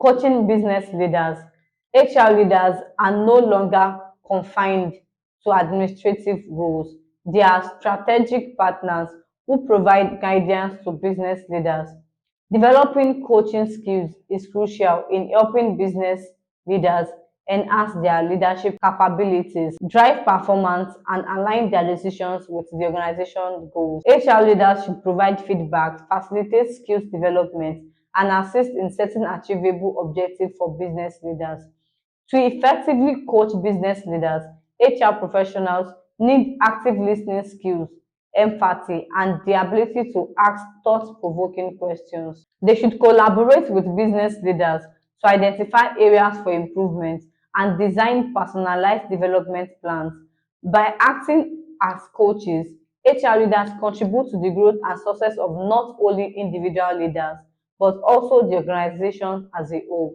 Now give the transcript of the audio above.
Coaching business leaders. HR leaders are no longer confined to administrative roles. They are strategic partners who provide guidance to business leaders. Developing coaching skills is crucial in helping business leaders enhance their leadership capabilities, drive performance, and align their decisions with the organization goals. HR leaders should provide feedback, facilitate skills development, and assist in setting achievable objectives for business leaders. To effectively coach business leaders, HR professionals need active listening skills, empathy, and the ability to ask thought-provoking questions. They should collaborate with business leaders to identify areas for improvement and design personalized development plans. By acting as coaches, HR leaders contribute to the growth and success of not only individual leaders, but also the organization as a whole.